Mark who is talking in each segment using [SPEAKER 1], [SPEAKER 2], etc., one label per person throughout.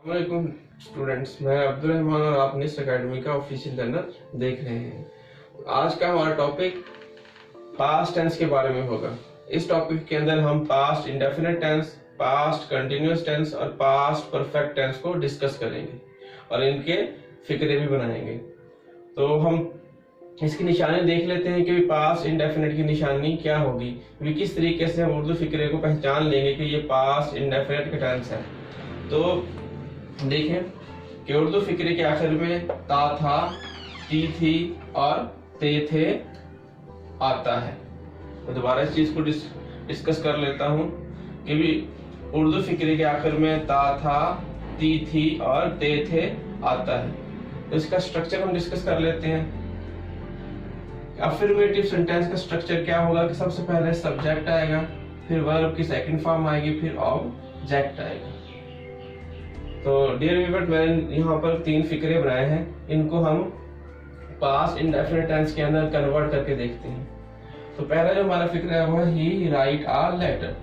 [SPEAKER 1] वालेकुम स्टूडेंट्स, मैं अब्दुल रहमान और आप निस एकेडमी का ऑफिशियल लर्नर देख रहे हैं। आज का हमारा टॉपिक पास्ट टेंस के बारे में होगा। इस टॉपिक के अंदर हम past indefinite tense, past continuous tense और पास्ट परफेक्ट टेंस को डिस्कस करेंगे और इनके फिक्रे भी बनाएंगे। तो हम इसकी निशानी देख लेते हैं कि पास्ट इंडेफिनिट की निशानी क्या होगी, भी किस तरीके से हम उर्दू फिक्रे को पहचान लेंगे कि ये पास्ट इंडेफिनिट का टेंस है। तो देखें कि उर्दू फिक्रे के आखिर में ता था, ती थी और ते थे आता है। तो दोबारा इस चीज को डिस्कस कर लेता हूं कि भी उर्दू फिक्रे के आखिर में ता था, ती थी और ते थे आता है। तो इसका स्ट्रक्चर हम डिस्कस कर लेते हैं। अफर्मेटिव सेंटेंस का स्ट्रक्चर क्या होगा कि सबसे पहले सब्जेक्ट आएगा, फिर वर्ब की सेकंड फॉर्म आएगी, फिर ऑब्जेक्ट आएगा। तो डियर व्यूअर, मैंने यहाँ पर 3 फिक्रे बनाए हैं, इनको हम पास्ट इंडेफिनिट टेंस के अंदर कन्वर्ट करके देखते हैं। तो पहला जो हमारा फिक्रा है वो ही राइट आ लेटर।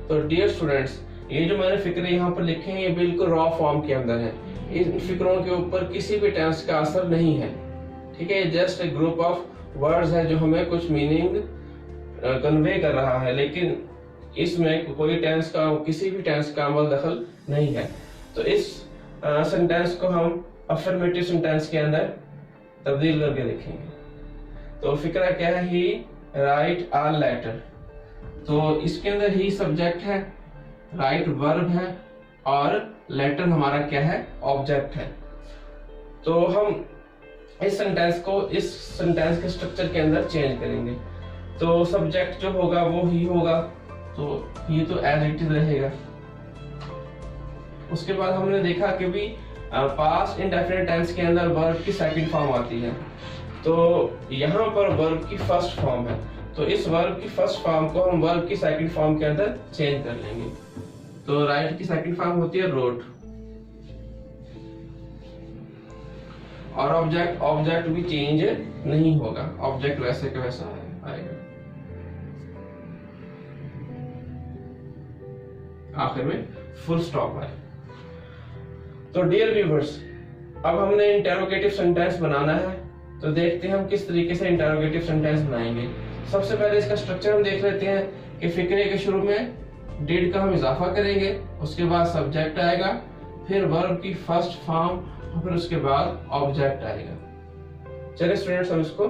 [SPEAKER 1] तो डियर स्टूडेंट्स, ये जो मैंने फिक्रे यहाँ पर लिखे हैं ये बिल्कुल रॉ फॉर्म के अंदर है। इन फिक्रों के ऊपर किसी भी टेंस का असर नहीं है, ठीक है। ये just a group of words है जो हमें कुछ मीनिंग कन्वे कर रहा है, लेकिन इसमें कोई टेंस का, किसी भी टेंस का अमल दखल नहीं है। तो इस सेंटेंस को हम अफर्मेटिव सेंटेंस के अंदर तब्दील करके देखेंगे। तो फिक्रा क्या है, ही राइट आ लेटर। तो इसके अंदर ही सब्जेक्ट है, राइट वर्ब है और लेटर हमारा क्या है, ऑब्जेक्ट है। तो हम इस सेंटेंस के स्ट्रक्चर के अंदर चेंज करेंगे। तो सब्जेक्ट जो होगा वो ही होगा, तो ही तो एज इट इज रहेगा। उसके बाद हमने देखा कि भी पास्ट इंडेफिनिट टेंस के अंदर वर्ब की सेकंड फॉर्म आती है। तो यहाँ पर वर्ब की फर्स्ट फॉर्म है, तो इस वर्ब की फर्स्ट फॉर्म को हम वर्ब की सेकंड फॉर्म के अंदर चेंज कर लेंगे। तो राइट की सेकंड फॉर्म होती है रोट, और ऑब्जेक्ट भी चेंज नहीं होगा, ऑब्जेक्ट वैसे का वैसा आएगा। आखिर में फुल स्टॉप आए। तो डियर व्यूअर्स, अब हमने इंटरोगेटिव सेंटेंस बनाना है। तो देखते हैं हम किस तरीके से इंटरोगेटिव सेंटेंस बनाएंगे। सबसे पहले इसका स्ट्रक्चर हम देख लेते हैं कि फिक्रे के शुरू में डिड का हम इजाफा करेंगे, उसके बाद सब्जेक्ट आएगा, फिर वर्ब की फर्स्ट फॉर्म और फिर उसके बाद ऑब्जेक्ट आएगा। चलिए स्टूडेंट्स, हम इसको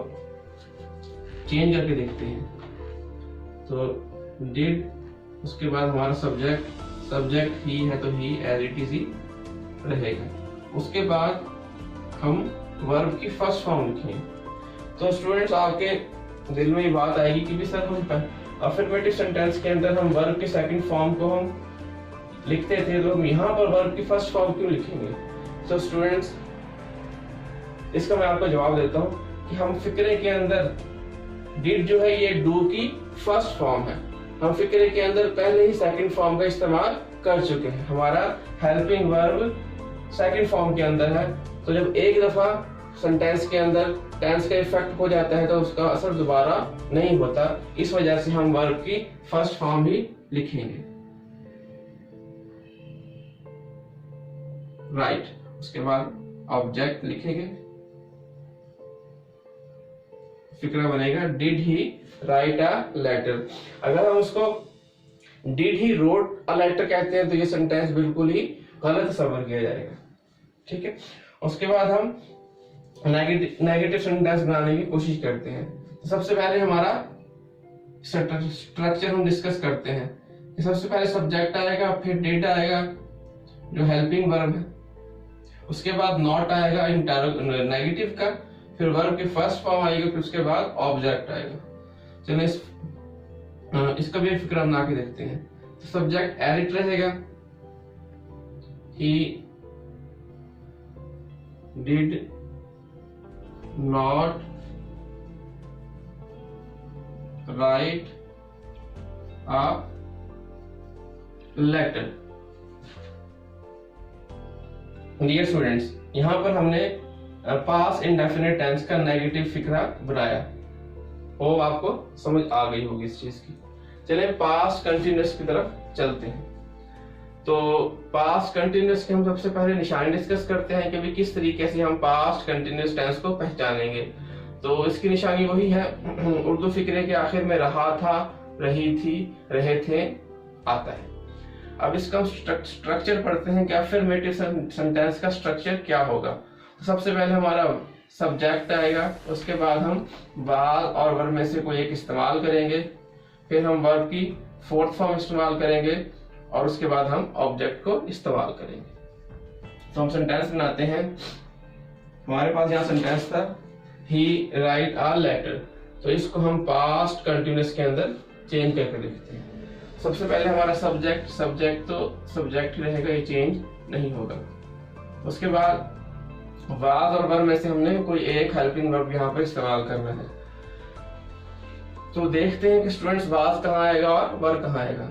[SPEAKER 1] चेंज करके देखते हैं। तो डिड, उसके बाद हमारा सब्जेक्ट ही है तो ही एज इट इज ही रहेगा। उसके बाद हम वर्ब की फर्स्ट फॉर्म लिखेंगे। तो स्टूडेंट्स, आपके दिल में ये बात आएगी कि भी सर हम अफर्मेटिव सेंटेंस के अंदर हम वर्ब की सेकंड फॉर्म को हम लिखते थे, तो हम यहाँ पर वर्ब की फर्स्ट फॉर्म क्यों लिखेंगे? तो स्टूडेंट्स, इसका मैं आपको जवाब देता हूँ कि हम फिक्रे के अंदर डिड जो है ये डू की फर्स्ट फॉर्म है। हम फिक्रे के अंदर पहले ही सेकंड फॉर्म का इस्तेमाल कर चुके हैं, हमारा हेल्पिंग वर्ब सेकंड फॉर्म के अंदर है। तो जब एक दफा सेंटेंस के अंदर टेंस का इफेक्ट हो जाता है तो उसका असर दोबारा नहीं होता, इस वजह से हम वर्ब की फर्स्ट फॉर्म भी लिखेंगे, राइट। उसके बाद ऑब्जेक्ट लिखेंगे, फिक्रा बनेगा did he write a letter. अगर हम उसको did he wrote a letter कहते हैं तो ये सेंटेंस बिल्कुल ही गलत सबर किया जाएगा, ठीक है। उसके बाद हम नेगेटिव सेंटेंस बनाने की कोशिश करते हैं। तो सबसे पहले हमारा स्ट्रक्चर हम डिस्कस करते हैं। सबसे पहले सब्जेक्ट आएगा, फिर डिड आएगा जो हेल्पिंग वर्ब है, उसके बाद नॉट आएगा नेगेटिव का, फिर वर्ब की फर्स्ट फॉर्म आएगी, फिर उसके बाद ऑब्जेक्ट आएगा। चलिए इसका भी फिक्र बना के देखते हैं। तो सब्जेक्ट एज इट रहेगा, he did not write a letter। Dear students, यहाँ पर हमने पास्ट इंडेफिनिट टेंस का नेगेटिव फिक्रा बनाया, वो आपको समझ आ गई होगी इस चीज की। चलिए पास्ट कंटिन्यूअस की तरफ चलते हैं। तो पास्ट कंटिन्यूअस की हम सबसे पहले निशानी डिस्कस करते हैं कि भी किस तरीके से हम पास्ट कंटिन्यूअस टेंस को पहचानेंगे। तो इसकी निशानी वही है, उर्दू फिक्रे के आखिर में रहा था, रही थी, रहे थे आता है। अब इसका स्ट्रक्चर पढ़ते हैं कि अफर्मेटिव सेंटेंस का स्ट्रक्चर क्या होगा। तो सबसे पहले हमारा सब्जेक्ट आएगा, उसके बाद हम वाज और वर्ब में से कोई एक इस्तेमाल करेंगे, फिर हम वर्ब की फोर्थ फॉर्म इस्तेमाल करेंगे और उसके बाद हम ऑब्जेक्ट को इस्तेमाल करेंगे। तो हम सेंटेंस बनाते हैं। हमारे पास यहाँ सेंटेंस था ही राइट अ लेटर, तो इसको हम पास्ट कंटिन्यूअस के अंदर चेंज करके लिखते हैं। सबसे पहले हमारा सब्जेक्ट तो सब्जेक्ट ही रहेगा, ये चेंज नहीं होगा। उसके बाद वाज और वर्ब में से हमने कोई एक हेल्पिंग वर्ब यहाँ पर इस्तेमाल करना है। तो देखते हैं कि स्टूडेंट्स वाज कहाँ आएगा और वर्ब कहाँ आएगा।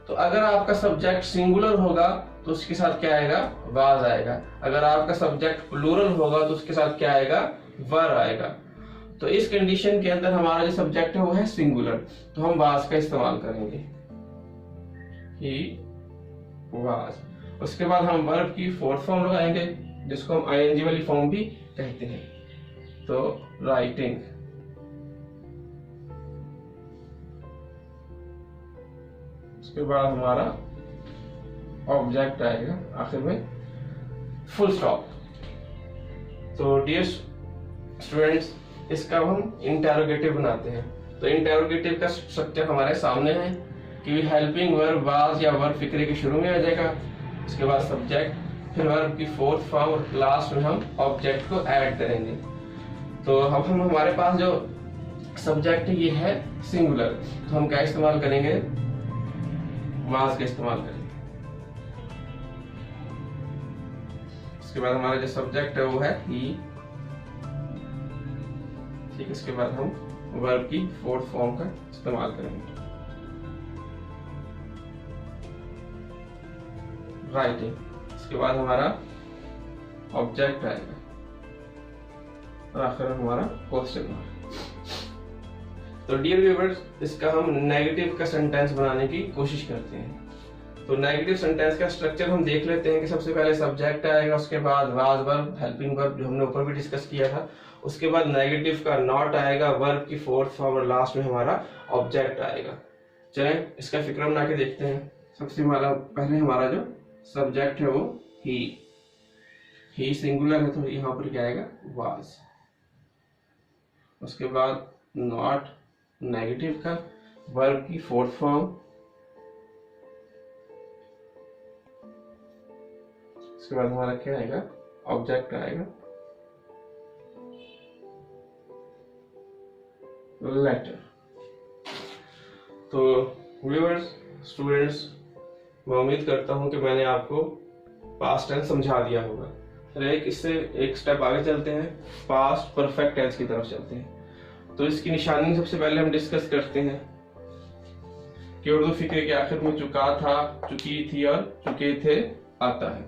[SPEAKER 1] तो अगर आपका सब्जेक्ट सिंगुलर होगा तो उसके साथ क्या आएगा, वाज आएगा। अगर आपका सब्जेक्ट प्लूरल होगा तो उसके साथ क्या आएगा, वर्ब आएगा। तो इस कंडीशन के अंदर हमारा जो सब्जेक्ट है वो है सिंगुलर, तो हम वाज का इस्तेमाल करेंगे, ही वाज। उसके बाद हम वर्ब की फोर्थ फॉर्म लगाएंगे जिसको हम आईएनजी वाली फॉर्म भी कहते हैं, तो राइटिंग। उसके बाद हमारा ऑब्जेक्ट आएगा आखिर में, फुल स्टॉप। तो डियर स्टूडेंट्स, इसका हम इंटेरोगेटिव बनाते हैं। तो इंटेरोगेटिव का स्ट्रक्चर हमारे सामने है कि हेल्पिंग वर्ब वाज या वर्ब फिक्रे के शुरू में आ जाएगा, उसके बाद सब्जेक्ट, फिर वर्ब की फोर्थ फॉर्म और लास्ट में हम ऑब्जेक्ट को ऐड करेंगे। तो अब हम हमारे पास जो सब्जेक्ट ये है सिंगुलर, तो हम क्या इस्तेमाल करेंगे, वाज का इस्तेमाल करेंगे। उसके बाद हमारा जो सब्जेक्ट है वो है ही, ठीक। इसके बाद हम वर्ब की फोर्थ फॉर्म का इस्तेमाल करेंगे, राइटिंग। इसके बाद हमारा ऑब्जेक्ट आएगा और आखिर में हमारा क्वेश्चन मार्क। तो डियर व्यूअर्स, इसका हम नेगेटिव का सेंटेंस बनाने की कोशिश करते हैं। तो नेगेटिव सेंटेंस का स्ट्रक्चर हम देख लेते हैं कि सबसे पहले सब्जेक्ट आएगा, उसके बाद वाज वर्ब, हेल्पिंग वर्ब जो हमने ऊपर भी डिस्कस किया था, उसके बाद नेगेटिव का नॉट आएगा, वर्ब की फोर्थ फॉर्म और लास्ट में हमारा ऑब्जेक्ट आएगा। चलें इसका फिक्र बना के देखते हैं। सबसे पहले हमारा जो सब्जेक्ट है वो ही सिंगुलर है, तो यहाँ पर क्या आएगा, वाज। उसके बाद नॉट नेगेटिव का, वर्ब की फोर्थ फॉर्म, उसके बाद हमारा क्या आएगा, ऑब्जेक्ट आएगा, लेटर। तो व्यूअर्स, स्टूडेंट्स, मैं उम्मीद करता हूं कि मैंने आपको पास्ट टेंस समझा दिया होगा। इससे एक स्टेप आगे चलते हैं, पास्ट परफेक्ट टेंस की तरफ चलते हैं। तो इसकी निशानी सबसे पहले हम डिस्कस करते हैं कि उर्दू फिक्रे के आखिर में चुका था, चुकी थी और चुके थे आता है।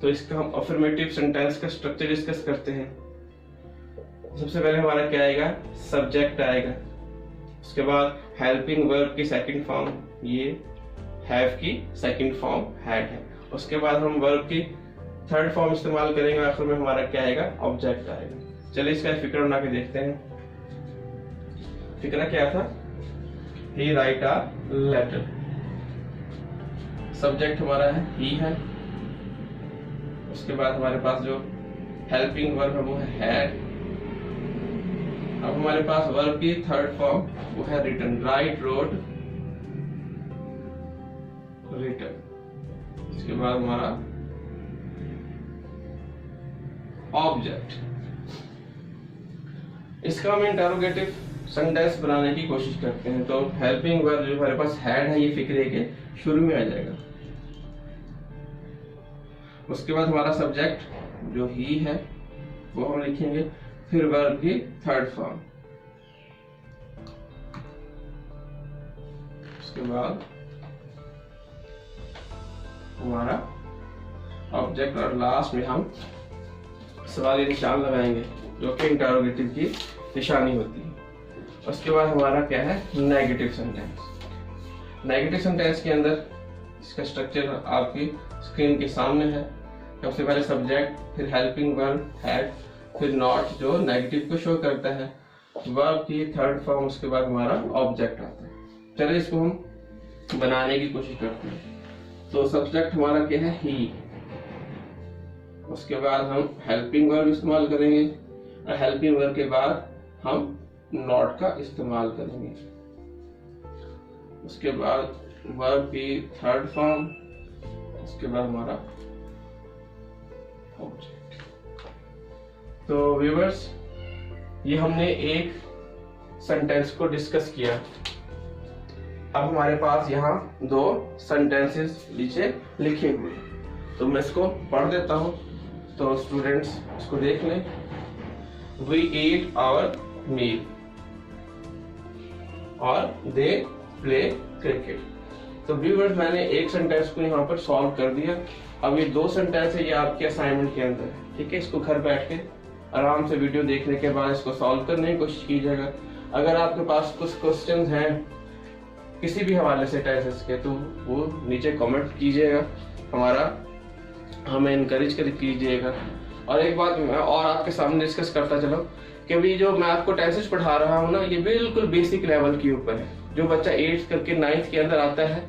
[SPEAKER 1] तो इसका हम अफर्मेटिव सेंटेंस का स्ट्रक्चर डिस्कस करते हैं। सबसे पहले हमारा क्या आएगा, सब्जेक्ट आएगा, उसके बाद हेल्पिंग वर्ब की सेकंड फॉर्म, ये हैव की सेकंड फॉर्म हैड है। उसके बाद हम वर्ब की थर्ड फॉर्म इस्तेमाल करेंगे, आखिर में हमारा क्या आएगा, ऑब्जेक्ट आएगा। चलिए इसका फिक्र बना के देखते हैं। फिक्र क्या था, ही राइट अ लेटर, सब्जेक्ट हमारा है ही है, उसके बाद हमारे पास जो हेल्पिंग वर्ब है वो है हैड। अब हमारे पास वर्ब की थर्ड फॉर्म वो है रिटन, राइट, रोट, रिटन। इसके बाद हमारा ऑब्जेक्ट। इसका हम इंटरोगेटिव सेंटेंस बनाने की कोशिश करते हैं। तो हेल्पिंग वर्ब जो हमारे पास हैड है, ये फिक्रे के शुरू में आ जाएगा। उसके बाद हमारा सब्जेक्ट जो ही है वो हम लिखेंगे, फिर वर्ब की थर्ड फॉर्म, उसके बाद हमारा ऑब्जेक्ट और लास्ट में हम सवाली निशान लगाएंगे जो कि इंटरोगेटिव की निशानी होती है। उसके बाद हमारा क्या है, नेगेटिव सेंटेंस। नेगेटिव सेंटेंस के अंदर इसका स्ट्रक्चर आपकी स्क्रीन के सामने है। सबसे पहले सब्जेक्ट, फिर हेल्पिंग वर्ब हैड, फिर नॉट जो नेगेटिव को शो करता है, वर्ब की थर्ड फॉर्म, उसके बाद हमारा ऑब्जेक्ट आता है। चलिए इसको हम बनाने की कोशिश करते हैं। तो सब्जेक्ट हमारा क्या है, ही। उसके बाद हम हेल्पिंग वर्ब इस्तेमाल करेंगे और हेल्पिंग वर्ब के बाद हम नॉट का इस्तेमाल करेंगे। उसके बाद वर्ब की थर्ड फॉर्म, उसके बाद हमारा ऑब्जेक्ट। तो व्यूअर्स, ये हमने एक सेंटेंस को डिस्कस किया। अब हमारे पास यहाँ 2 सेंटेंसेस नीचे लिखे हुए, तो मैं इसको पढ़ देता हूँ तो स्टूडेंट्स इसको देख लें। We eat our meal और they play cricket। तो व्यूअर्स, मैंने एक सेंटेंस को यहाँ पर सॉल्व कर दिया। अब ये 2 सेंटेंस है, ये आपके असाइनमेंट के अंदर है, ठीक है। इसको घर बैठ के आराम से वीडियो देखने के बाद इसको सॉल्व करने की कोशिश कीजिएगा। अगर आपके पास कुछ क्वेश्चंस हैं किसी भी हवाले से टेंसेस के, तो वो नीचे कमेंट कीजिएगा, हमें इनकरेज कीजिएगा। और एक बात मैं और आपके सामने डिस्कस करता चलो कि अभी जो मैं आपको टेंसेस पढ़ा रहा हूँ ना, ये बिल्कुल बेसिक लेवल के ऊपर है। जो बच्चा 8th करके 9th के अंदर आता है,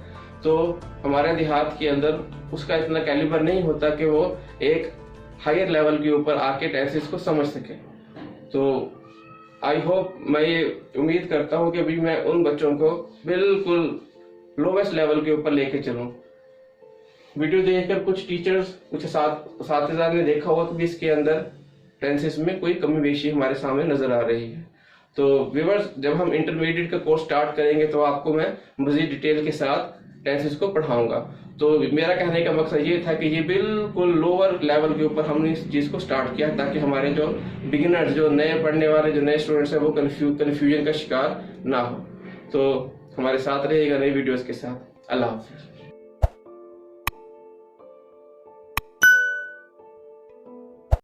[SPEAKER 1] तो हमारे देहात के अंदर उसका इतना कैलिबर नहीं होता कि वो एक हायर लेवल के ऊपर आके टेंसेस को समझ सके। तो आई होप, मैं ये उम्मीद करता हूँ कि अभी मैं उन बच्चों को बिल्कुल लोवेस्ट लेवल के ऊपर लेके चलूँ। वीडियो देखकर कुछ टीचर्स, कुछ साथीदार ने देखा होगा कि इसके अंदर टेंसेस में कोई कमी बेशी हमारे सामने नजर आ रही है। तो व्यूअर्स, जब हम इंटरमीडिएट का कोर्स स्टार्ट करेंगे तो आपको मैं मजीद डिटेल के साथ टेंसेस को पढ़ाऊंगा। तो मेरा कहने का मकसद ये था कि ये बिल्कुल लोअर लेवल के ऊपर हमने इस चीज को स्टार्ट किया, ताकि हमारे जो बिगिनर्स, जो नए पढ़ने वाले, जो नए स्टूडेंट्स हैं, वो कन्फ्यूजन का शिकार ना हो। तो हमारे साथ रहिएगा नई वीडियोस के साथ। अल्लाह हाफिज।